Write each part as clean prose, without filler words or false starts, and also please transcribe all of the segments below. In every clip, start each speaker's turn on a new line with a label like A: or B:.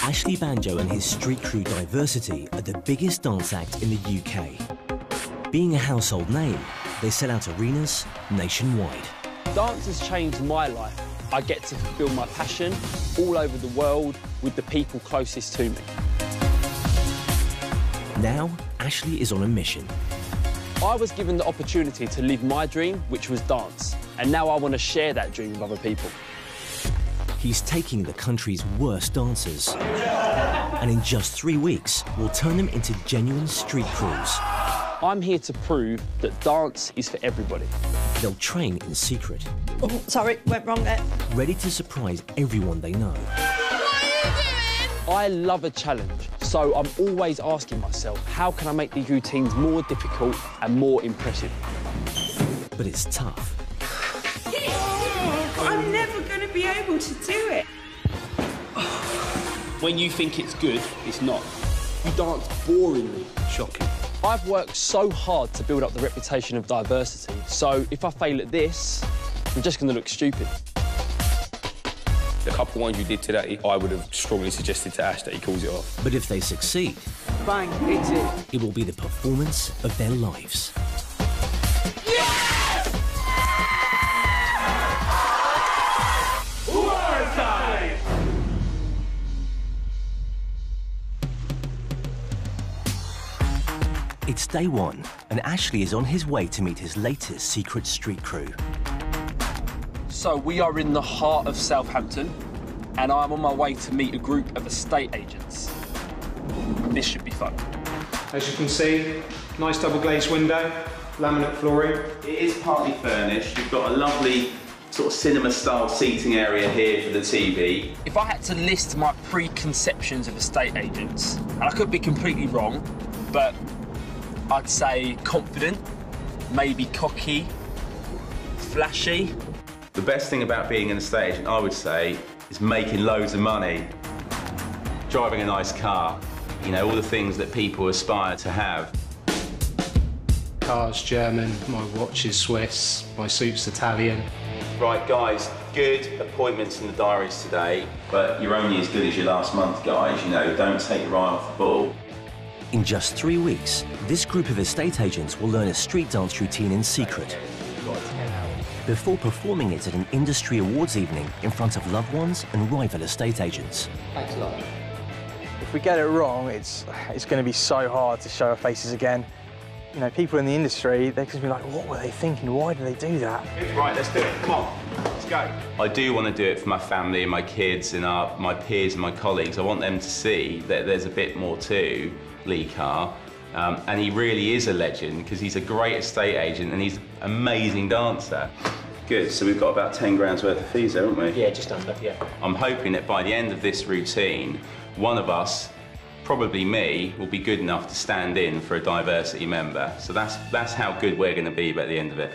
A: Ashley Banjo and his street crew Diversity are the biggest dance act in the UK. Being a household name, they sell out arenas nationwide.
B: Dance has changed my life. I get to fulfil my passion all over the world with the people closest to me.
A: Now, Ashley is on a mission.
B: I was given the opportunity to live my dream, which was dance, and now I want to share that dream with other people.
A: He's taking the country's worst dancers, and in just 3 weeks, will turn them into genuine street crews.
B: I'm here to prove that dance is for everybody.
A: They'll train in secret.
C: Oh, sorry, went wrong there.
A: Ready to surprise everyone they know.
C: What are you doing?
B: I love a challenge, so I'm always asking myself, how can I make these routines more difficult and more impressive?
A: But it's tough.
C: I'm never going to be able to do it.
B: When you think it's good, it's not. You dance boringly.
D: Shocking.
B: I've worked so hard to build up the reputation of Diversity, so if I fail at this, I'm just going to look stupid.
D: The couple ones you did today, I would have strongly suggested to Ash that he calls it off.
A: But if they succeed,
B: Bang, hits it.
A: it will be the performance of their lives. It's day one, and Ashley is on his way to meet his latest secret street crew.
B: So we are in the heart of Southampton, and I'm on my way to meet a group of estate agents. This should be fun.
E: As you can see, nice double glazed window, laminate flooring.
F: It is partly furnished. You've got a lovely sort of cinema-style seating area here for the TV.
B: If I had to list my preconceptions of estate agents, and I could be completely wrong, but I'd say confident, maybe cocky, flashy.
F: The best thing about being an estate agent, I would say, is making loads of money, driving a nice car, you know, all the things that people aspire to have.
E: Car's German, my watch is Swiss, my suit's Italian.
F: Right, guys, good appointments in the diaries today, but you're only as good as your last month, guys. You know, don't take your eye off the ball.
A: In just 3 weeks, this group of estate agents will learn a street dance routine in secret before performing it at an industry awards evening in front of loved ones and rival estate agents.
B: Thanks a lot.
G: If we get it wrong, it's going to be so hard to show our faces again. You know, people in the industry, they're going to be like, what were they thinking? Why did they do that?
F: Right, let's do it. Come on, let's go. I do want to do it for my family and my kids and my peers and my colleagues. I want them to see that there's a bit more to Lee Carr. And he really is a legend because he's a great estate agent and he's an amazing dancer. Good, so we've got about 10 grand's worth of fees there, haven't we?
B: Yeah, just under, yeah.
F: I'm hoping that by the end of this routine, one of us, probably me, will be good enough to stand in for a Diversity member. So that's how good we're going to be by the end of it.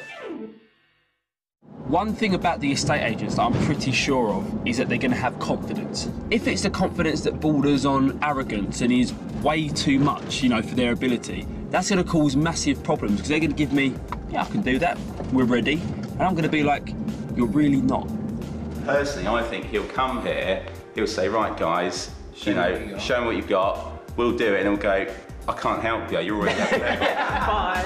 B: One thing about the estate agents that I'm pretty sure of is that they're going to have confidence. If it's the confidence that borders on arrogance and is way too much, you know, for their ability, that's going to cause massive problems because they're going to give me, yeah, I can do that, we're ready. And I'm going to be like, you're really not.
F: Personally, I think he'll come here, he'll say, right, guys, you know, show me what you've got, we'll do it, and he'll go, I can't help you, you're already up there.
B: Bye.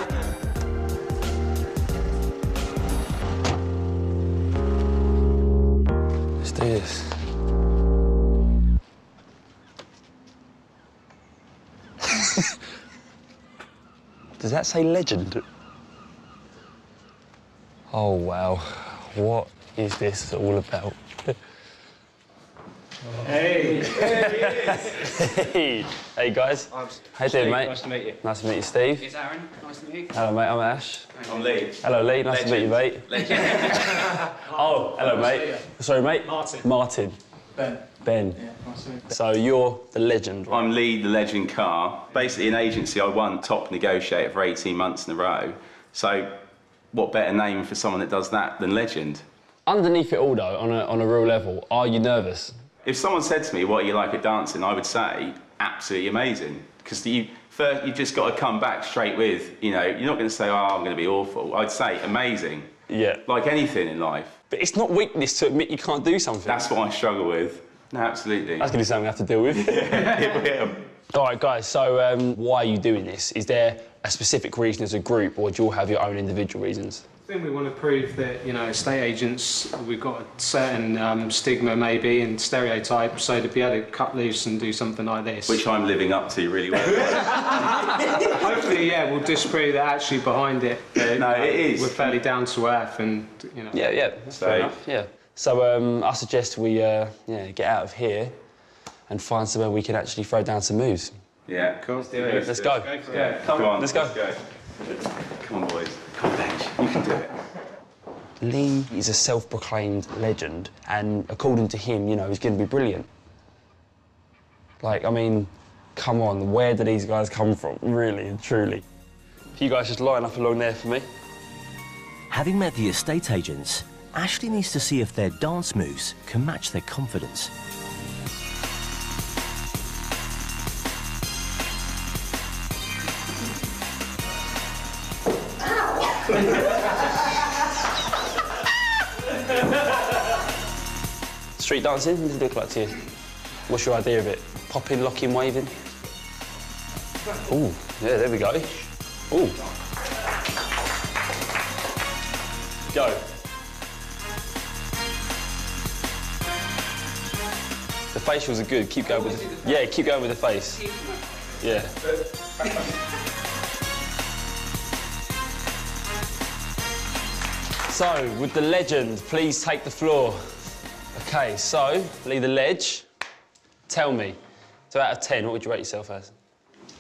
D: Let's do this.
H: Does that say legend? Oh, wow. What is this all about?
E: Hey! There he is!
H: Hey! Hey, guys. How you doing, mate?
E: Nice to meet you.
H: Nice to meet you, Steve.
I: It's Aaron. Nice to meet you.
H: Hello, mate. I'm Ash.
F: I'm Lee.
H: Hello, Lee. Nice to meet you, mate.
F: Legend.
H: Oh, hello, mate. Sorry, mate?
E: Martin.
H: Martin.
E: Ben.
H: Ben.
E: Yeah, nice to meet you.
H: So you're the legend, right?
F: I'm Lee, the Legend Carr. Basically, an agency I won top negotiator for 18 months in a row. So, what better name for someone that does that than Legend?
H: Underneath it all, though, on a real level, are you nervous?
F: If someone said to me, what are you like at dancing, I would say, absolutely amazing. Because you've just got to come back straight with, you know, you're not going to say, oh, I'm going to be awful. I'd say amazing.
H: Yeah.
F: Like anything in life.
H: But it's not weakness to admit you can't do something.
F: That's what I struggle with. No, absolutely.
H: That's going to be something I have to deal with.
F: Yeah.
H: All right, guys, so why are you doing this? Is there a specific reason as a group, or do you all have your own individual reasons?
E: I think we want to prove that, you know, estate agents, we've got a certain stigma maybe and stereotype, so to be able to cut loose and do something like this.
F: Which I'm living up to really well.
E: Hopefully, yeah, we'll disprove that actually behind it.
F: No, it is.
E: We're fairly down to earth and, you know.
H: Yeah, that's fair enough, yeah. So I suggest we get out of here and find somewhere we can actually throw down some moves.
F: Yeah, cool. Let's do it.
H: Let's go.
F: Yeah, come on.
H: Let's go.
F: Come on, boys. Come on, Bench. You can do it.
H: Lee is a self-proclaimed legend, and according to him, you know, he's going to be brilliant. Like, I mean, come on, where do these guys come from, really and truly? If you guys just line up along there for me.
A: Having met the estate agents, Ashley needs to see if their dance moves can match their confidence.
H: Street dancing, what does it look like to you? What's your idea of it? Popping, locking, waving? Ooh, yeah, there we go. Ooh. Go. The facials are good, keep going with the... Yeah, keep going with the face. Yeah. So, with the legend, please take the floor. OK, so, Lee the Ledge, tell me, so out of 10, what would you rate yourself as?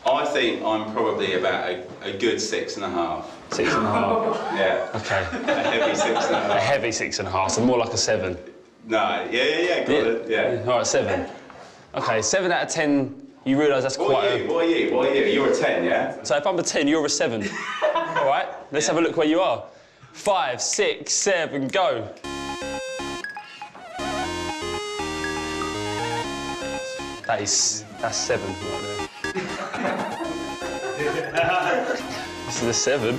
F: I think I'm probably about a good 6.5.
H: 6.5?
F: Yeah.
H: OK.
F: A heavy 6.5.
H: A heavy 6.5, so more like a 7.
F: No, yeah, got it, yeah.
H: All right, 7. OK, 7 out of 10, you realise that's
F: What are you? You're a 10, yeah?
H: So if I'm a 10, you're a 7. All right, let's have a look where you are. 5, 6, 7, go. That's 7 right there. This is a 7.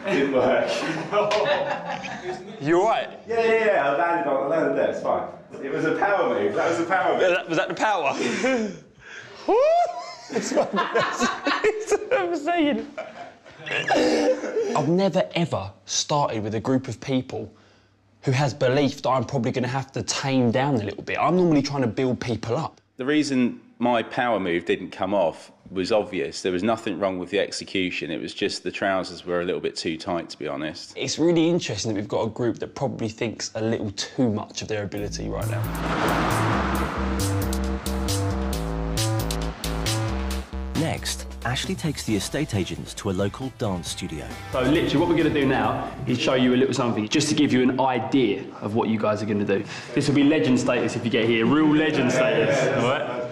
F: Didn't work.
H: You all right?
F: Yeah, I landed there, it's fine. It was a power move, that was a power move.
H: Was that the power? It's my best. I'm saying. I've never ever started with a group of people who has belief that I'm probably going to have to tame down a little bit. I'm normally trying to build people up.
F: The reason my power move didn't come off was obvious. There was nothing wrong with the execution. It was just the trousers were a little bit too tight, to be honest.
H: It's really interesting that we've got a group that probably thinks a little too much of their ability right now.
A: Next, Ashley takes the estate agents to a local dance studio.
B: So literally what we're going to do now is show you a little something, just to give you an idea of what you guys are going to do. This will be legend status if you get here, real legend status, all right?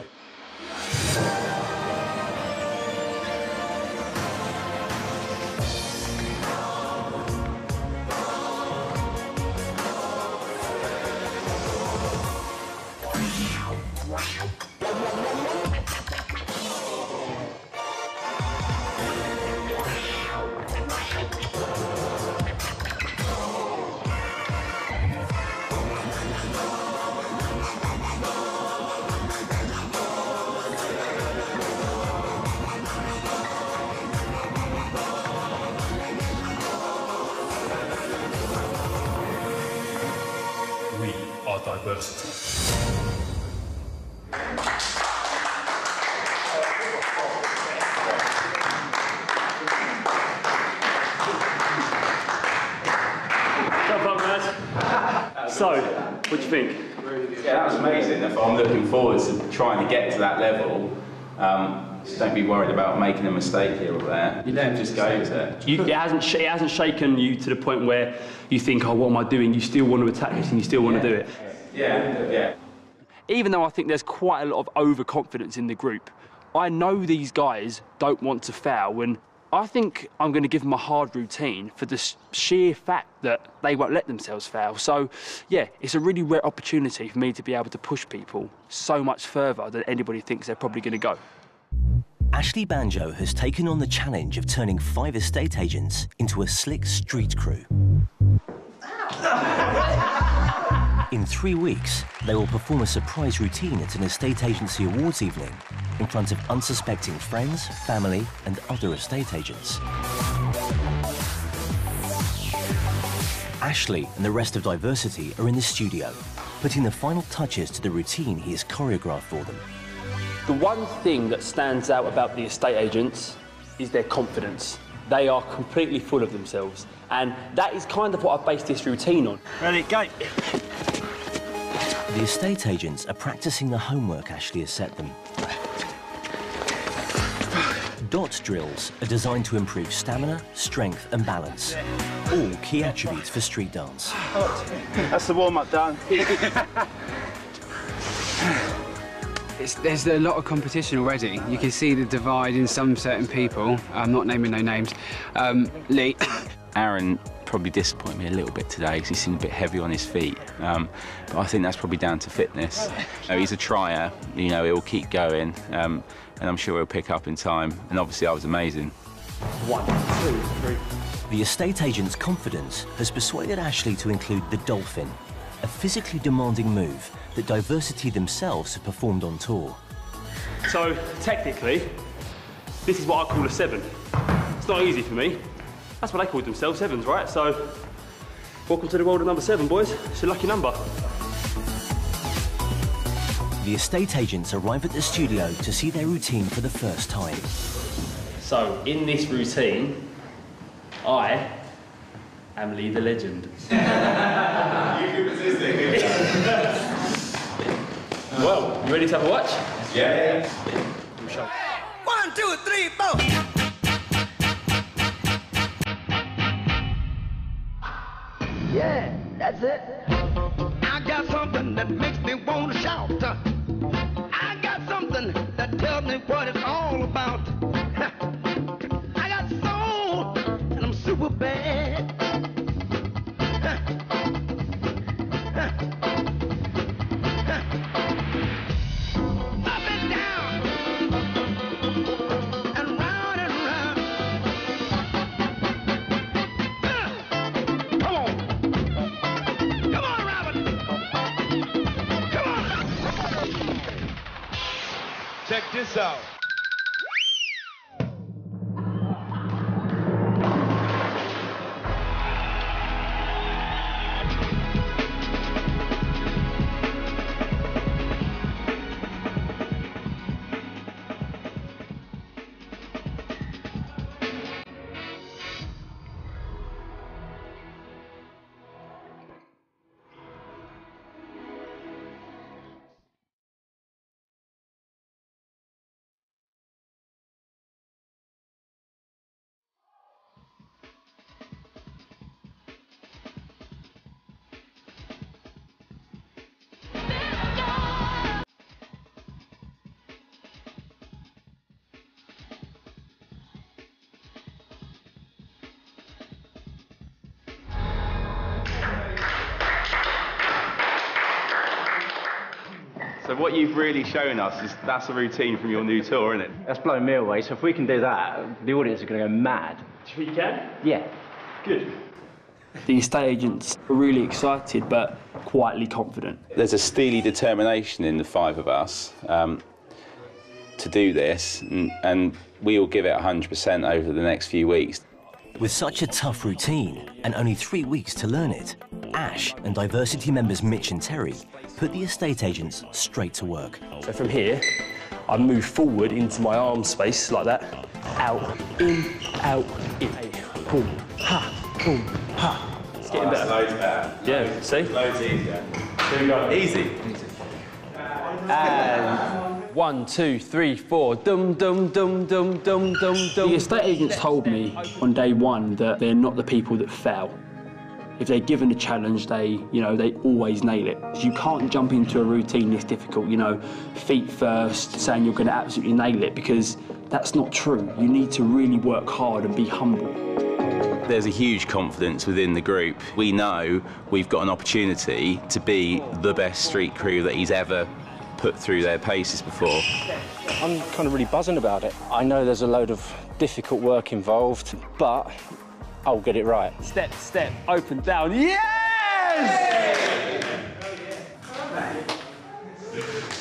I: We are diversity.
B: Jump up, lads. So, what do you think?
F: Yeah, that was amazing. I'm looking forward to trying to get to that level. Just don't be worried about making a mistake here or there. You don't just go with it.
B: It hasn't shaken you to the point where you think, oh, what am I doing? You still want to attack this and you still want to do it.
F: Yeah.
B: Even though I think there's quite a lot of overconfidence in the group, I know these guys don't want to foul, and I think I'm going to give them a hard routine for the sheer fact that they won't let themselves foul. So, yeah, it's a really rare opportunity for me to be able to push people so much further than anybody thinks they're probably going to go.
A: Ashley Banjo has taken on the challenge of turning 5 estate agents into a slick street crew. In 3 weeks, they will perform a surprise routine at an estate agency awards evening in front of unsuspecting friends, family, and other estate agents. Ashley and the rest of Diversity are in the studio, putting the final touches to the routine he has choreographed for them.
B: The one thing that stands out about the estate agents is their confidence. They are completely full of themselves, and that is kind of what I based this routine on.
J: Ready, go.
A: The estate agents are practicing the homework Ashley has set them. Dot drills are designed to improve stamina, strength and balance, all key attributes for street dance.
J: That's the warm-up done.
K: There's a lot of competition already. You can see the divide in some certain people. I'm not naming no names. Lee.
F: Aaron probably disappointed me a little bit today because he seemed a bit heavy on his feet. But I think that's probably down to fitness. He's a trier, you know, he'll keep going, and I'm sure he'll pick up in time. And obviously I was amazing.
B: 1, 2, 3.
A: The estate agent's confidence has persuaded Ashley to include the dolphin, a physically demanding move that Diversity themselves have performed on tour.
B: So, technically, this is what I call a 7. It's not easy for me. That's what they call themselves, 7s, right? So, welcome to the world of number 7, boys. It's a lucky number.
A: The estate agents arrive at the studio to see their routine for the first time.
B: So, in this routine, I am Lee the Legend.
F: You keep resisting.
B: Well, you ready to have a watch?
F: Yeah.
J: 1, 2, 3, 4.
L: Yeah, that's it. I got something that makes me want to shout. I got something that tells me what it's all about. I got soul, and I'm super bad. Up and down, and round and round. Come on. Come on, Robin. Come on. Check this out.
F: So what you've really shown us is that's a routine from your new tour, isn't it?
M: That's blowing me away, so if we can do that, the audience are going to go mad.
B: We can?
M: Yeah.
B: Good. The estate agents are really excited, but quietly confident.
F: There's a steely determination in the 5 of us to do this, and we will give it 100% over the next few weeks.
A: With such a tough routine and only 3 weeks to learn it, Ash and Diversity members Mitch and Terry put the estate agents straight to work.
B: So from here, I move forward into my arm space like that. Out, in, in. Boom, ha, boom, ha. It's getting better.
F: Loads better.
B: Yeah, see?
F: Loads easier.
B: Here we go.
F: Easy.
B: And 1, 2, 3, 4. Dum, dum, dum, dum, dum, dum, dum. The estate agents told me on day 1 that they're not the people that fail. If they're given a challenge, they always nail it. You can't jump into a routine this difficult, feet first, saying you're going to absolutely nail it, because that's not true. You need to really work hard and be humble.
F: There's a huge confidence within the group. We know we've got an opportunity to be the best street crew that he's ever put put through their paces before.
M: I'm kind of really buzzing about it. I know there's a load of difficult work involved, but I'll get it right.
B: Step, step, open, down. Yes!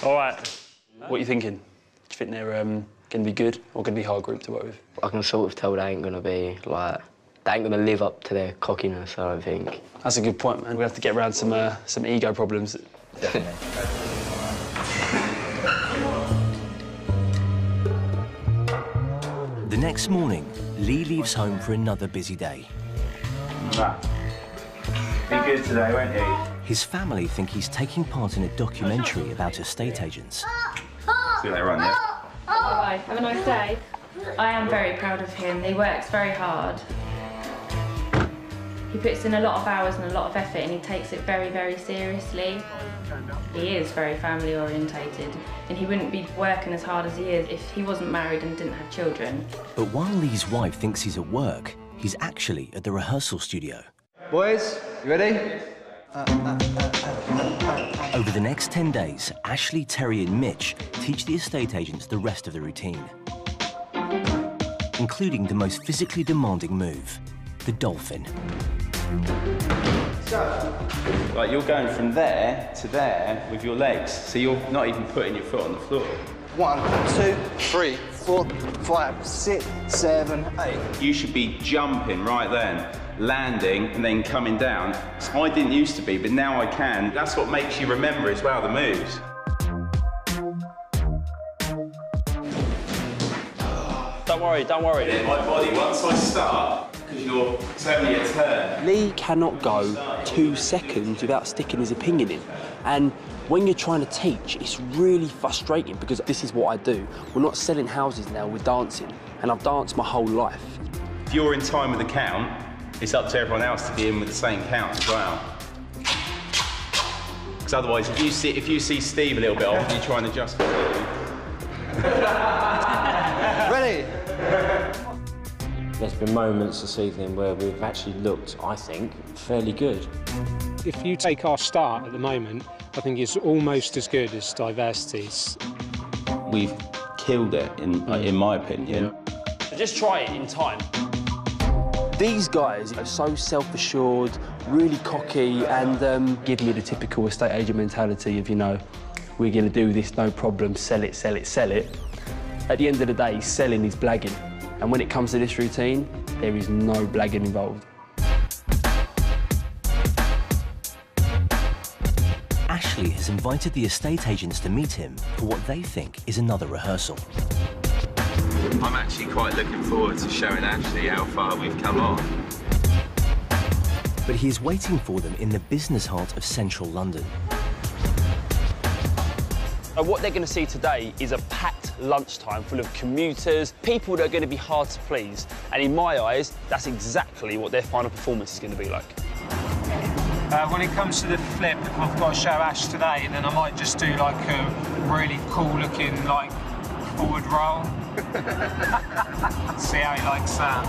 H: All right. What are you thinking? Do you think they're going to be good or going to be hard group to work with?
N: I can sort of tell they ain't going to be, like, they ain't going to live up to their cockiness, I don't think.
H: That's a good point, man. We have to get around some ego problems.
N: Definitely.
A: The next morning, Lee leaves home for another busy day.
F: Be good today, won't you?
A: His family think he's taking part in a documentary about estate agents.
F: See you later on, yeah?
O: Bye. Have a nice day. I am very proud of him. He works very hard. He puts in a lot of hours and a lot of effort, and he takes it very, very seriously. He is very family orientated, and he wouldn't be working as hard as he is if he wasn't married and didn't have children.
A: But while Lee's wife thinks he's at work, he's actually at the rehearsal studio.
P: Boys, you ready?
A: Over the next 10 days, Ashley, Terry and Mitch teach the estate agents the rest of the routine, including the most physically demanding move, the dolphin.
F: Like, you're going from there to there with your legs, so you're not even putting your foot on the floor.
G: 1, 2, 3, 4, 5, 6, 7, 8.
F: You should be jumping right then, landing and then coming down. I didn't used to be, but now I can. That's what makes you remember as well, the moves.
H: Don't worry, don't worry.
F: My body, once I start, because you're only a turn.
H: Lee cannot go 2 seconds without sticking his opinion in. And when you're trying to teach, it's really frustrating because this is what I do. We're not selling houses now, we're dancing. And I've danced my whole life.
F: If you're in time with the count, it's up to everyone else to be in with the same count as well. Because otherwise, if you see Steve a little bit off, you try and adjust for it.
P: Ready?
M: There's been moments this evening where we've actually looked, I think, fairly good.
E: If you take our start at the moment, I think it's almost as good as Diversity's.
F: We've killed it, in my opinion.
H: So just try it in time. These guys are so self-assured, really cocky, and give me the typical estate agent mentality of, you know, we're going to do this, no problem, sell it, sell it, sell it. At the end of the day, selling is blagging. And when it comes to this routine, there is no blagging involved.
A: Ashley has invited the estate agents to meet him for what they think is another rehearsal.
F: I'm actually quite looking forward to showing Ashley how far we've come on.
A: But he is waiting for them in the business heart of central London.
H: What they're going to see today is a packed lunchtime full of commuters, people that are going to be hard to please. And in my eyes, that's exactly what their final performance is going to be like.
E: When it comes to the flip, I've got to show Ash today, then I might just do like a really cool-looking, like, forward roll. See how he likes that.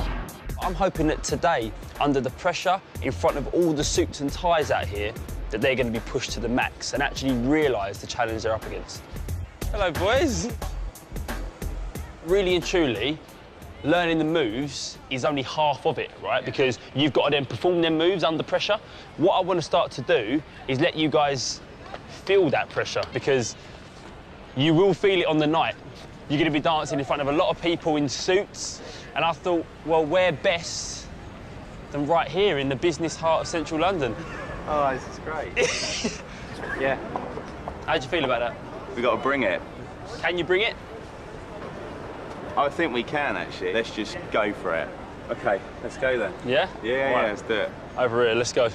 H: I'm hoping that today, under the pressure, in front of all the suits and ties out here, that they're going to be pushed to the max and actually realise the challenge they're up against. Hello, boys. Really and truly, learning the moves is only half of it, right? Because you've got to then perform them moves under pressure. What I want to start to do is let you guys feel that pressure, because you will feel it on the night. You're going to be dancing in front of a lot of people in suits, and I thought, well, where best than right here in the business heart of central London?
F: Oh, this is great. Yeah.
H: How do you feel about that?
F: We've got to bring it.
H: Can you bring it?
F: I think we can, actually. Let's just go for it. OK, let's go then.
H: Yeah?
F: Yeah,
H: Right.
F: let's do it.
H: Over here, let's go.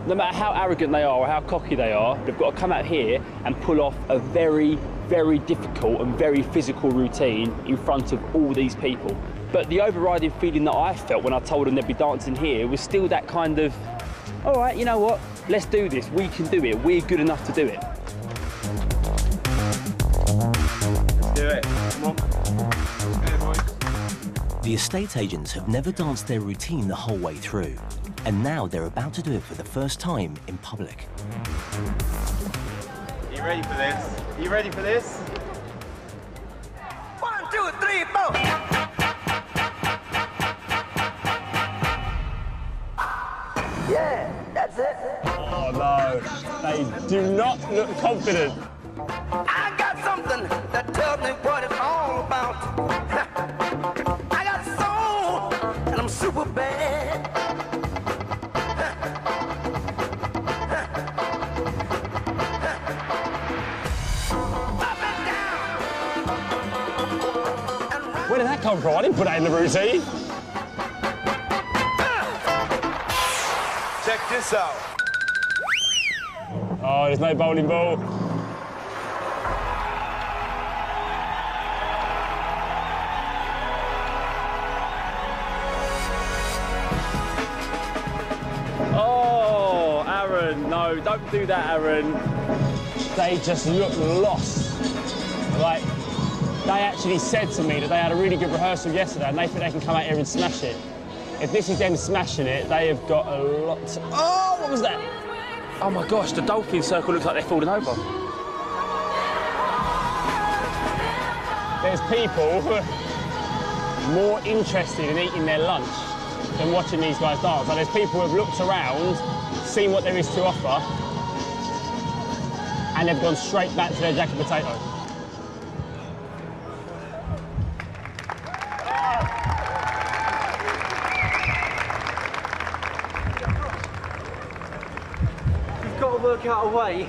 H: No matter how arrogant they are or how cocky they are, they've got to come out here and pull off a very, very difficult and very physical routine in front of all these people. But the overriding feeling that I felt when I told them they'd be dancing here was still that kind of, all right, you know what, let's do this, we can do it, we're good enough to do it.
F: Let's do it, come on. Let's go, boys.
A: The estate agents have never danced their routine the whole way through, And now they're about to do it for the first time in public.
J: You ready for this? You ready for this?
L: 1, 2, 3, 4. Yeah, that's it.
H: Oh no, they do not look confident.
L: I got something that tells me what it's all about. I got soul, and I'm super bad.
H: Where did that come from? I didn't put that in the routine.
J: Check this out.
H: Oh, there's no bowling ball. Oh, Aaron, no, don't do that, Aaron. They just look lost. Like, they actually said to me that they had a really good rehearsal yesterday and they think they can come out here and smash it. If this is them smashing it, they have got a lot to... Oh, what was that? Oh my gosh, the dolphin circle looks like they're falling over. There's people who are more interested in eating their lunch than watching these guys dance. Like, there's people who have looked around, seen what there is to offer, and they've gone straight back to their jacket potato.
G: You've got to work out a way.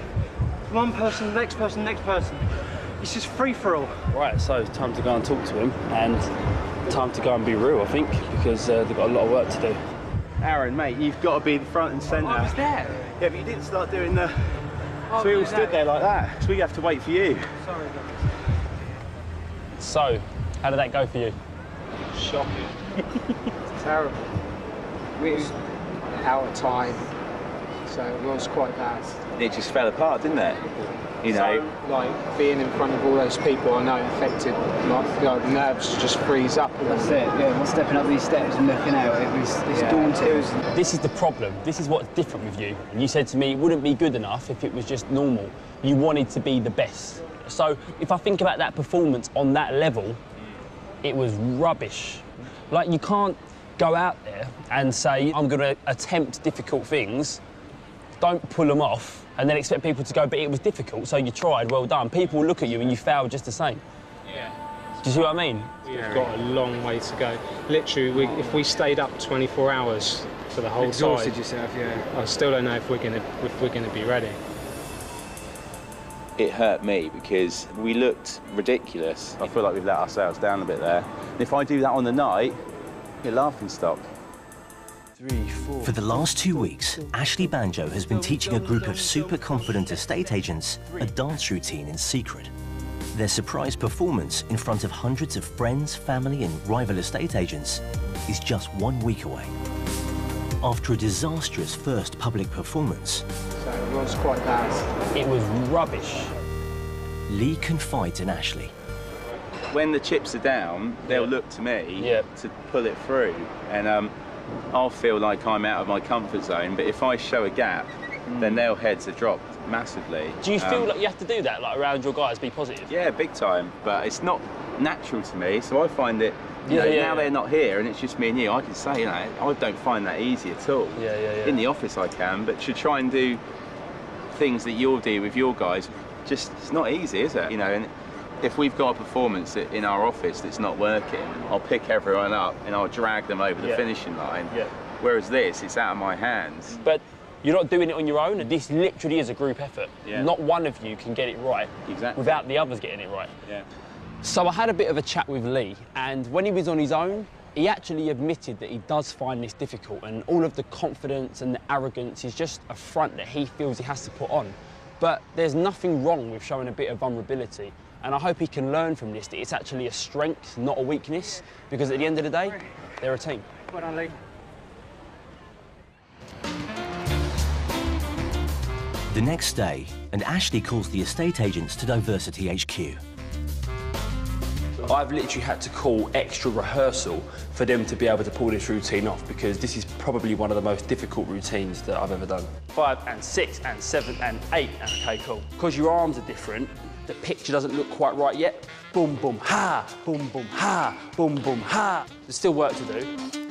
G: One person, the next person, the next person. It's just free-for-all.
H: Right, so time to go and talk to him, and time to go and be real, I think, because they've got a lot of work to do.
J: Aaron, mate, you've got to be the front and centre.
G: I was there.
J: Yeah, but you didn't start doing the... So we all stood there like that, so we have to wait for you.
G: Sorry, guys.
H: So, how did that go for you?
Q: Shocking. Terrible. We was out of time, so it was quite bad.
J: It just fell apart, didn't it? You know,
Q: so, like, being in front of all those people, I know it affected, like, the nerves just freeze up.
K: That's it, yeah, stepping up these steps and looking out, it's daunting.
H: This is the problem. This is what's different with you. And you said to me it wouldn't be good enough if it was just normal. You wanted to be the best. So if I think about that performance on that level, it was rubbish. Like, you can't go out there and say, I'm going to attempt difficult things, don't pull them off, and then expect people to go, but it was difficult, so you tried, well done. People will look at you and you failed just the same.
E: Yeah.
H: Do you see what I mean?
E: We've got a long way to go. Literally, if we stayed up 24 hours for the whole
K: exhausted
E: side,
K: yourself, yeah.
E: I still don't know if we're gonna be ready.
F: It hurt me because we looked ridiculous. I feel like we've let ourselves down a bit there. And if I do that on the night, you're laughing stock.
A: 3, 4. For the last 2 weeks, Ashley Banjo has been teaching a group of super confident estate agents a dance routine in secret. Their surprise performance in front of hundreds of friends, family and rival estate agents is just 1 week away. After a disastrous first public performance,
Q: So it was quite bad.
H: It was rubbish.
A: Lee confides in Ashley.
F: When the chips are down, they'll look to me to pull it through. And I'll feel like I'm out of my comfort zone, but if I show a gap, then their heads are dropped massively.
H: Do you feel like you have to do that, like around your guys, be positive?
F: Yeah, big time, but it's not natural to me, so I find it, now they're not here and it's just me and you, I can say, I don't find that easy at all. In the office I can, but to try and do things that you'll do with your guys, just, it's not easy, is it? And if we've got a performance in our office that's not working, I'll pick everyone up and I'll drag them over the finishing line. Whereas this, it's out of my hands.
H: But you're not doing it on your own. This literally is a group effort. Not one of you can get it right without the others getting it right. So I had a bit of a chat with Lee, and when he was on his own, he actually admitted that he does find this difficult, and all of the confidence and the arrogance is just a front that he feels he has to put on. But there's nothing wrong with showing a bit of vulnerability. And I hope he can learn from this, that it's actually a strength, not a weakness, because at the end of the day, they're a team.
G: Well done, Lee.
A: The next day, and Ashley calls the estate agents to Diversity HQ.
B: I've literally had to call extra rehearsal for them to be able to pull this routine off, because this is probably one of the most difficult routines that I've ever done. 5 and 6 and 7 and 8, and okay, cool. Because your arms are different, the picture doesn't look quite right yet. Boom, boom, ha, boom, boom, ha, boom, boom, ha. There's still work to do.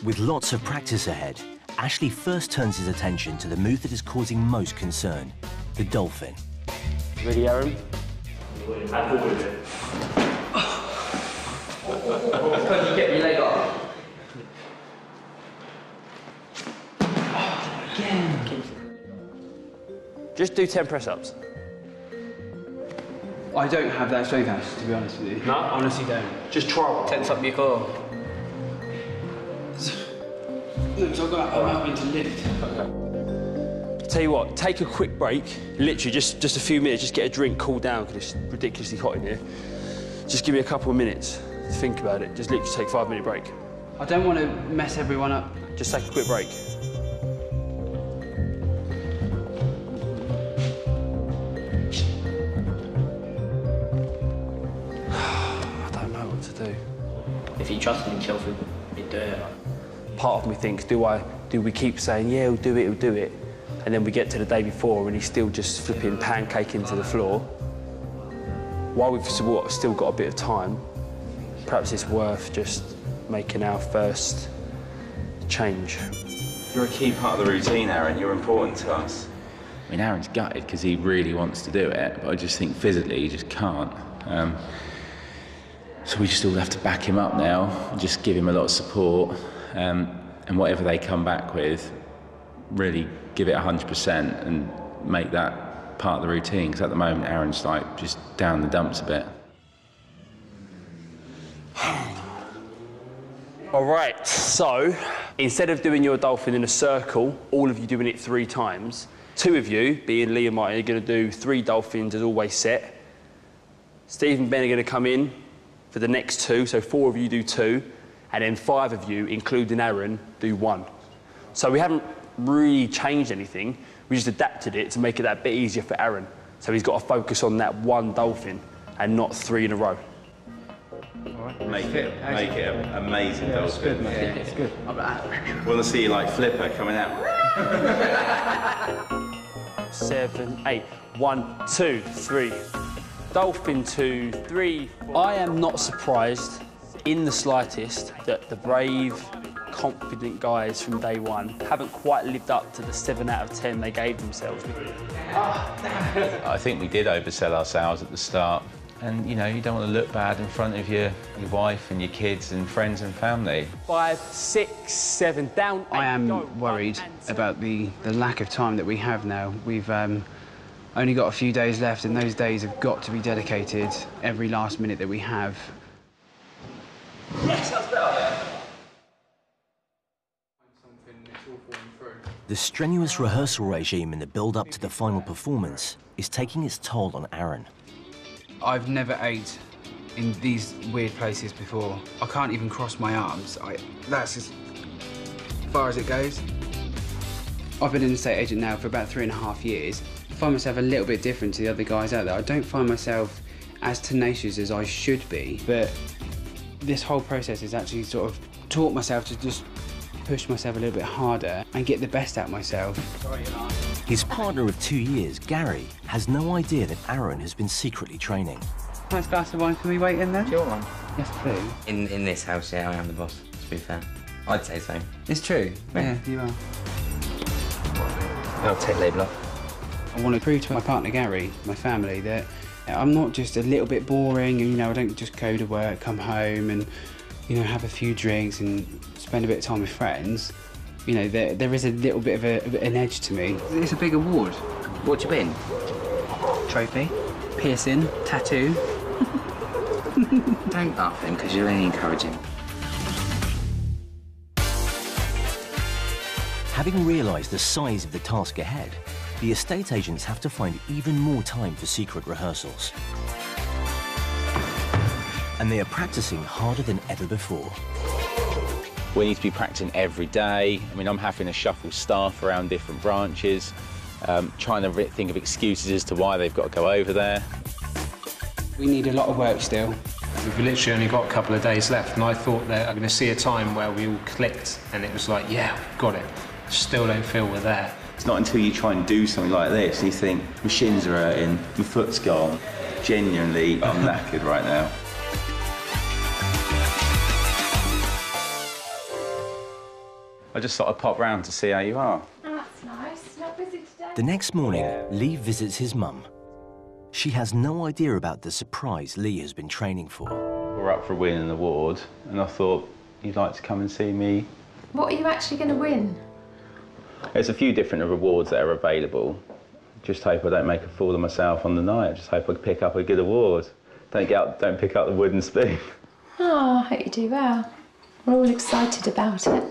A: With lots of practice ahead, Ashley first turns his attention to the move that is causing most concern, the dolphin.
B: Ready, Aaron?
N: Can you get your leg off?
B: Again. Just do 10 press-ups.
K: I don't have that strength, Ash, to be honest with you.
B: No, honestly don't. Just try one.
N: Tense up your core.
K: No, so I'm having to lift.
B: Okay. Tell you what, take a quick break, literally just a few minutes, just get a drink, cool down, because it's ridiculously hot in here. Just give me a couple of minutes to think about it. Just literally take a 5-minute break.
K: I don't want to mess everyone up.
B: Just take a quick break. I don't know what to do.
N: If you trusted in yourself, you'd do it.
B: Part of me thinks, do we keep saying, yeah, he'll do it, and then we get to the day before and he's still just flipping pancaking to the floor. While we've still got a bit of time, perhaps it's worth just making our first change.
F: You're a key part of the routine, Aaron. You're important to us. I mean, Aaron's gutted because he really wants to do it, but I just think physically he just can't. So we just all have to back him up now, and just give him a lot of support, and whatever they come back with, really give it 100% and make that part of the routine, because at the moment Aaron's like just down the dumps a bit.
B: All right, so instead of doing your dolphin in a circle, all of you doing it 3 times, 2 of you, being Lee and Martin, are going to do 3 dolphins as always set. Steve and Ben are going to come in for the next 2, so 4 of you do 2, and then 5 of you, including Aaron, do 1. So we haven't really changed anything, we just adapted it to make it that bit easier for Aaron. So he's got to focus on that 1 dolphin and not 3 in a row.
F: Make it an amazing dolphin.
K: It's good, mate. Yeah, it's good.
F: I want to see you like Flipper coming out.
B: 7, 8. 1, 2, 3. Dolphin 2, 3, 4. I am not surprised in the slightest that the brave, confident guys from day one haven't quite lived up to the 7 out of 10 they gave themselves.
F: I think we did oversell ourselves at the start. And, you know, you don't want to look bad in front of your wife and your kids and friends and family. 5, 6, 7, down, 8,
K: I am
B: go,
K: worried about the lack of time that we have now. We've only got a few days left, and those days have got to be dedicated every last minute that we have.
B: Yes, that's better.
A: The strenuous rehearsal regime in the build-up to the final performance is taking its toll on Aaron.
K: I've never ate in these weird places before. I can't even cross my arms. That's as far as it goes. I've been an estate agent now for about 3.5 years. I find myself a little bit different to the other guys out there. I don't find myself as tenacious as I should be, but this whole process has actually sort of taught myself to just push myself a little bit harder and get the best out of myself.
A: His partner of 2 years, Gary, has no idea that Aaron has been secretly training.
K: Nice glass of wine for me waiting there? Do you want one? Yes, please.
N: In this house, yeah, I am the boss, to be fair. I'd say so.
K: It's true. Yeah, you are.
N: I'll take label off.
K: I want to prove to my partner Gary, my family, that I'm not just a little bit boring and, you know, I don't just go to work, come home and, you know, have a few drinks and spend a bit of time with friends. You know, there is a little bit of an edge to me. It's a big award.
N: What you been?
K: Trophy, piercing, tattoo.
N: Don't laugh him, because you're only encouraging.
A: Having realised the size of the task ahead, the estate agents have to find even more time for secret rehearsals. And they are practising harder than ever before.
F: We need to be practicing every day. I mean, I'm having to shuffle staff around different branches, trying to think of excuses as to why they've got to go over there.
K: We need a lot of work still.
E: We've literally only got a couple of days left, and I thought that I'm going to see a time where we all clicked, and it was like, yeah, we've got it. Still don't feel we're there.
F: It's not until you try and do something like this and you think, my shins are hurting, my foot's gone. Genuinely, I'm knackered right now. I just thought I'd pop round to see how you are.
C: Oh, that's nice. Not busy today.
A: The next morning, Lee visits his mum. She has no idea about the surprise Lee has been training for.
F: We're up for winning an award, and I thought you'd like to come and see me.
C: What are you actually going to win?
F: There's a few different awards that are available. Just hope I don't make a fool of myself on the night. Just hope I pick up a good award. Don't pick up the wooden spoon.
C: Oh, I hope you do well. We're all excited about it.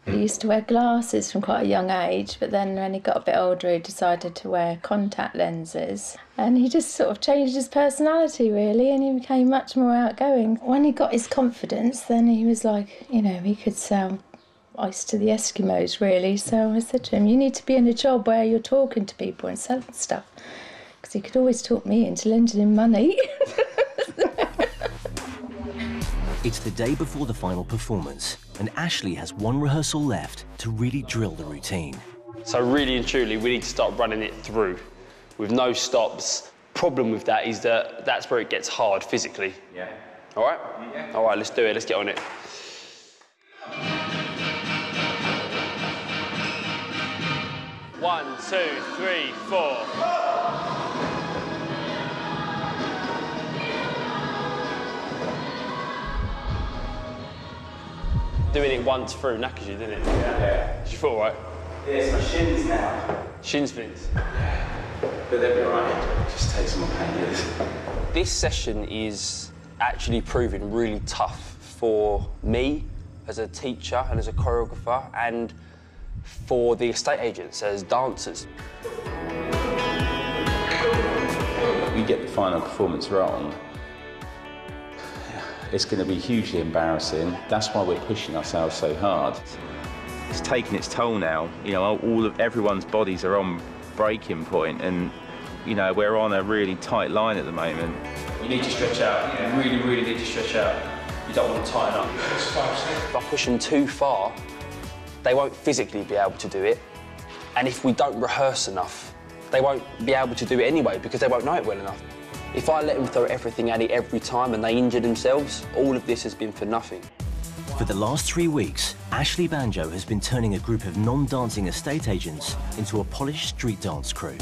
C: He used to wear glasses from quite a young age, but then when he got a bit older, he decided to wear contact lenses. And he just sort of changed his personality, really, and he became much more outgoing. When he got his confidence, then he was like, you know, he could sell ice to the Eskimos, really. So I said to him, you need to be in a job where you're talking to people and selling stuff. Because he could always talk me into lending him money.
A: It's the day before the final performance, and Ashley has one rehearsal left to really drill the routine.
H: So really and truly, we need to start running it through with no stops. Problem with that is that that's where it gets hard physically.
F: Yeah.
H: All right?
F: Yeah.
H: All right, let's do it. Let's get on it. One, two, three, four. Doing it once through knackers you, didn't it?
F: Yeah.
H: Did you feel all right?
F: Yeah, it's my shins now.
H: Shin splints?
F: Yeah. But they'll be all right. Just take some more painkillers.
H: This session is actually proving really tough for me as a teacher and as a choreographer, and for the estate agents as dancers.
F: We get the final performance wrong, it's going to be hugely embarrassing. That's why we're pushing ourselves so hard. It's taking its toll now. You know, everyone's bodies are on breaking point, and you know, we're on a really tight line at the moment.
H: You need to stretch out. You really, really need to stretch out. You don't want to tighten up. If I push them too far, they won't physically be able to do it. And if we don't rehearse enough, they won't be able to do it anyway because they won't know it well enough. If I let them throw everything at it every time and they injure themselves, all of this has been for nothing.
A: For the last 3 weeks, Ashley Banjo has been turning a group of non-dancing estate agents into a polished street dance crew.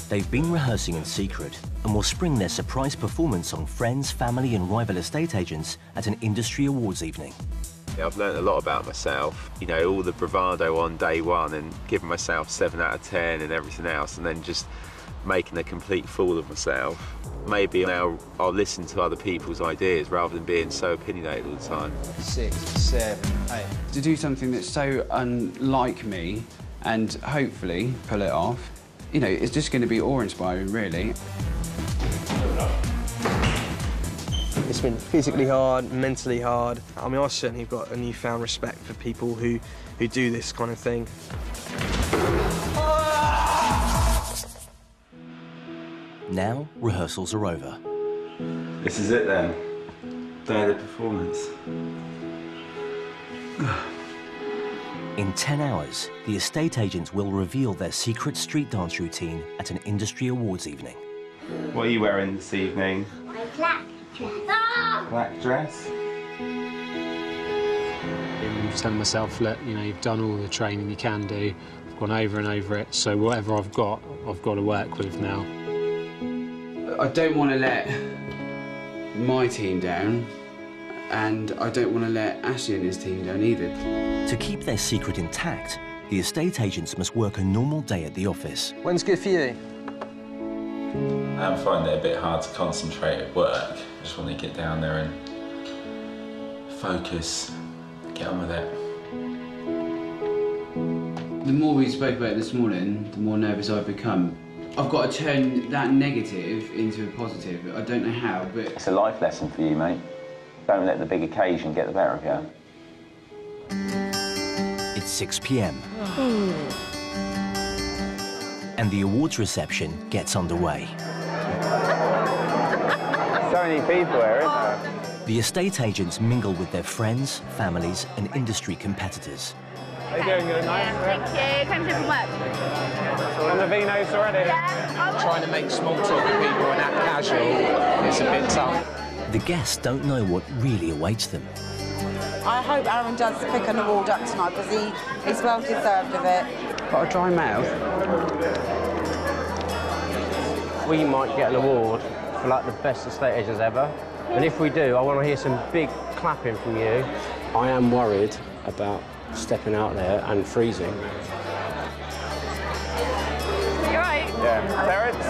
A: They've been rehearsing in secret and will spring their surprise performance on friends, family and rival estate agents at an industry awards evening.
F: I've learned a lot about myself, you know, all the bravado on day one and giving myself 7 out of 10 and everything else, and then just making a complete fool of myself. Maybe now I'll listen to other people's ideas rather than being so opinionated all the time.
K: 6, 7, 8. To do something that's so unlike me and hopefully pull it off, you know, it's just going to be awe-inspiring, really.
G: It's been physically hard, mentally hard. I mean, I've certainly got a newfound respect for people who do this kind of thing.
A: Now, rehearsals are over.
F: This is it then. Day of the performance.
A: In 10 hours, the estate agents will reveal their secret street dance routine at an industry awards evening.
F: What are you wearing this evening?
R: My black dress. Ah!
F: Black dress?
E: I'm telling myself, look, you know, you've done all the training you can do. I've gone over and over it, so whatever I've got to work with now.
K: I don't want to let my team down, and I don't want to let Ashley and his team down either.
A: To keep their secret intact, the estate agents must work a normal day at the office.
G: When's good for you?
F: I'm finding it a bit hard to concentrate at work. I just want to get down there and focus, get on with it.
K: The more we spoke about it this morning, the more nervous I've become. I've got to turn that negative into a positive. I don't know how, but...
F: It's a life lesson for you, mate. Don't let the big occasion get the better of you.
A: It's 6 p.m. and the awards reception gets underway.
J: many people here, isn't there?
A: The estate agents mingle with their friends, families and industry competitors.
J: How you doing? Good night?
R: Thank you. Came here from work.
J: On the Vinos already?
R: Yeah.
Q: Trying to make small talk with people and act casual is a bit tough.
A: The guests don't know what really awaits them.
S: I hope Aaron does pick an award up tonight because he's well deserved of it.
K: Got a dry mouth.
T: We might get an award for like the best estate agents ever. And if we do, I want to hear some big clapping from you. I am worried about stepping out there and freezing.
R: You right?
J: Yeah. Terence?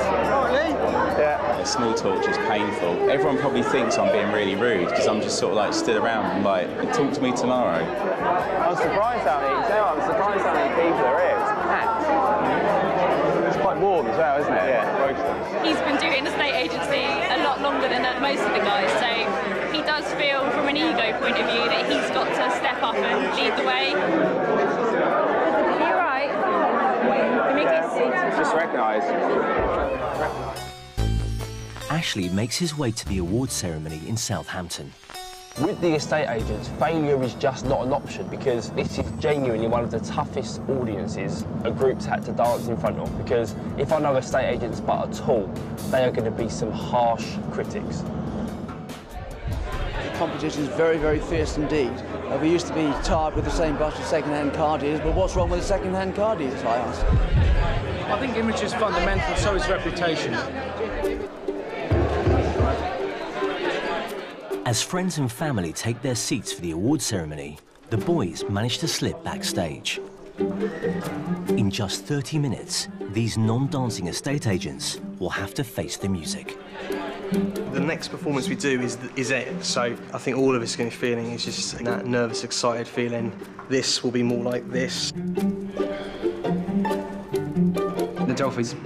J: Yeah.
F: Small talk is painful. Everyone probably thinks I'm being really rude because I'm just sort of like stood around and like, talk to me tomorrow.
J: I'm surprised how many, I'm surprised how many people there is. It's packed. It's quite warm as well, isn't it? Yeah, roasting.
O: He's been doing estate agency a lot longer than most of the guys, so he does feel, from an ego point of view, that he's got to step up and lead the way. You're right.
J: Just recognise.
A: Ashley makes his way to the awards ceremony in Southampton.
H: With the estate agents, failure is just not an option because this is genuinely one of the toughest audiences a group's had to dance in front of, because if I know estate agents but at all, they are going to be some harsh critics.
U: The competition is very, very fierce indeed. We used to be tired with the same bunch of second-hand car dealers, but what's wrong with the second-hand car dealers, I ask?
Q: I think image is fundamental, so is reputation.
A: As friends and family take their seats for the award ceremony, the boys manage to slip backstage. In just 30 minutes, these non-dancing estate agents will have to face the music.
G: The next performance we do is it, so I think all of us are going to be feeling is just that nervous, excited feeling. This will be more like this.
K: Nadolfi's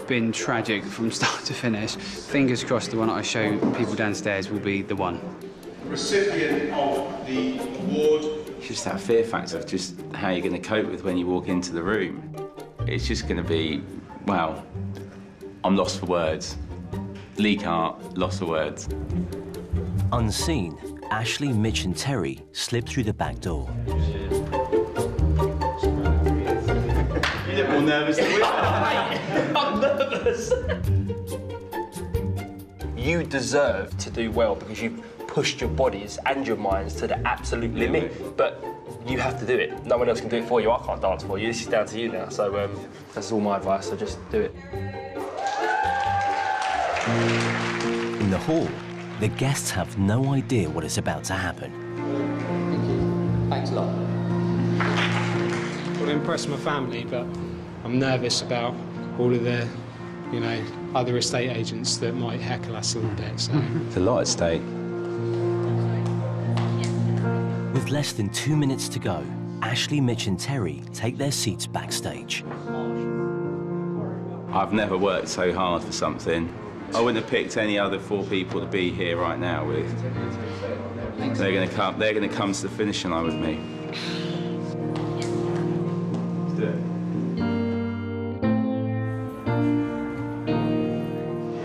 K: been tragic from start to finish. Fingers crossed the one I show people downstairs will be the one.
V: Recipient of the award.
F: It's just that fear factor of just how you're going to cope with when you walk into the room. It's just going to be, well, I'm lost for words. Lee Cart, lost for words.
A: Unseen, Ashley, Mitch and Terry slip through the back door.
F: You look more nervous than we are. I'm nervous.
H: You deserve to do well because you've pushed your bodies and your minds to the absolute limit, but you have to do it. No one else can do it for you. I can't dance for you. This is down to you now. So that's all my advice, so just do it.
A: In the hall, the guests have no idea what is about to happen.
Q: Thanks a lot. I want to impress my family, but I'm nervous about all of the, you know, other estate agents that might heckle us a little bit, so.
F: It's a lot at stake.
A: With less than 2 minutes to go, Ashley, Mitch and Terry take their seats backstage.
F: I've never worked so hard for something. I wouldn't have picked any other 4 people to be here right now with. They're going to come to the finishing line with me. Let's do it.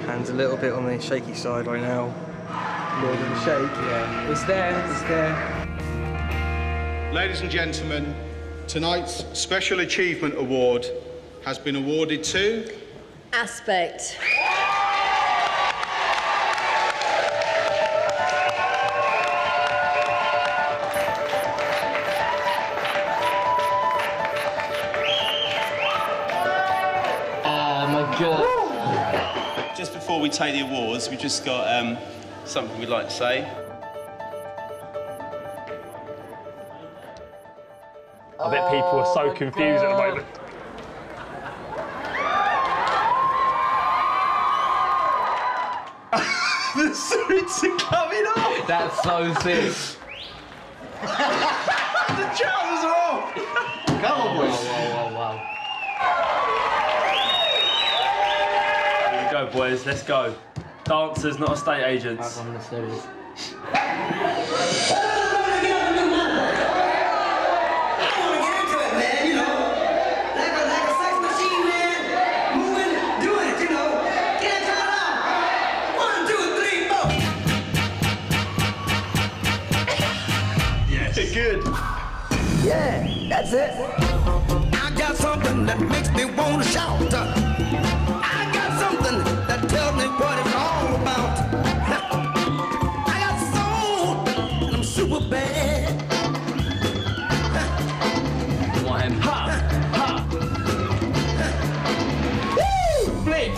G: Hands a little bit on the shaky side right now. A little bit of a shake.
Q: Yeah, it's there, it's there.
V: Ladies and gentlemen, tonight's Special Achievement Award has been awarded to...
W: Aspect.
F: Oh my God. Just before we take the awards, we've just got something we'd like to say.
I: I bet people are so confused at the moment.
F: The suits are coming off!
N: That's so sick.
V: The trousers are off! Come on, boys.
N: Wow.
I: Here we go, boys, let's go. Dancers, not estate agents.
N: I'm serious.
L: good. Yeah, that's it. I got something that makes me want to shout. I got something that tells me what it's all about. I got soul, and I'm super bad.
I: Want him? Ha! Ha!
L: Woo! Flip!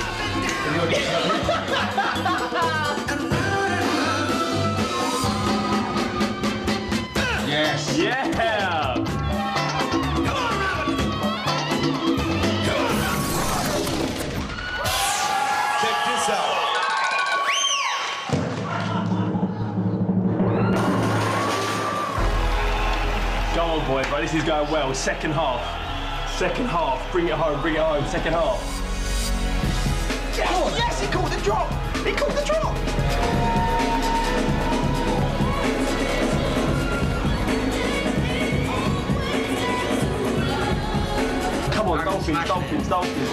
I: Yes. Yeah.
L: Check this out.
I: Go on, boy, but this is going well. Second half. Second half. Bring it home, bring it home. Second half.
L: Yes, yes, he caught the drop. He caught the drop.
I: Come on, Dolphins, Dolphins, Dolphins.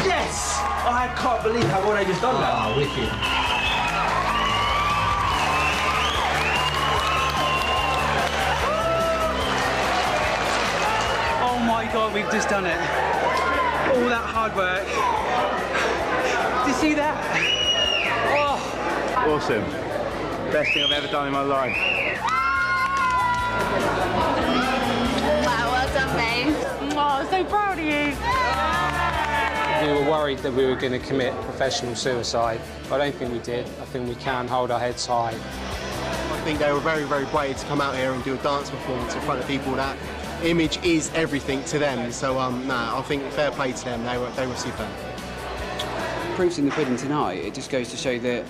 L: Yes! I can't believe how well they just done that. Oh, wicked.
K: Oh my God, we've just done it. All that hard work. Did you see that? Oh.
J: Awesome. Best thing I've ever done in my life.
R: Wow, well done, mate. Oh, so proud of you.
E: We were worried that we were going to commit professional suicide. I don't think we did. I think we can hold our heads high.
D: I think they were very, very brave to come out here and do a dance performance in front of people. That image is everything to them. So, I think fair play to them. They were super.
K: Proof's in the pudding tonight. It just goes to show that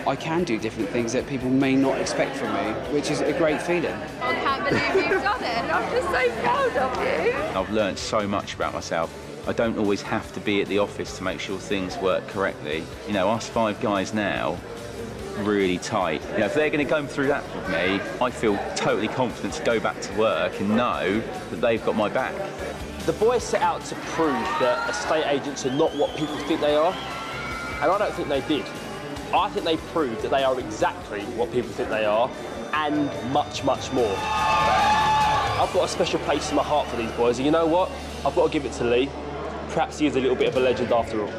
K: I can do different things that people may not expect from me, which is a great feeling.
R: I can't believe you've done it, and I'm just so proud of you.
F: I've learned so much about myself. I don't always have to be at the office to make sure things work correctly. You know, us 5 guys now, really tight. You know, if they're going to go through that with me, I feel totally confident to go back to work and know that they've got my back.
B: The boys set out to prove that estate agents are not what people think they are, and I don't think they did. I think they proved that they are exactly what people think they are, and much, much more. I've got a special place in my heart for these boys, and you know what? I've got to give it to Lee. Perhaps he is a little bit of a legend after all.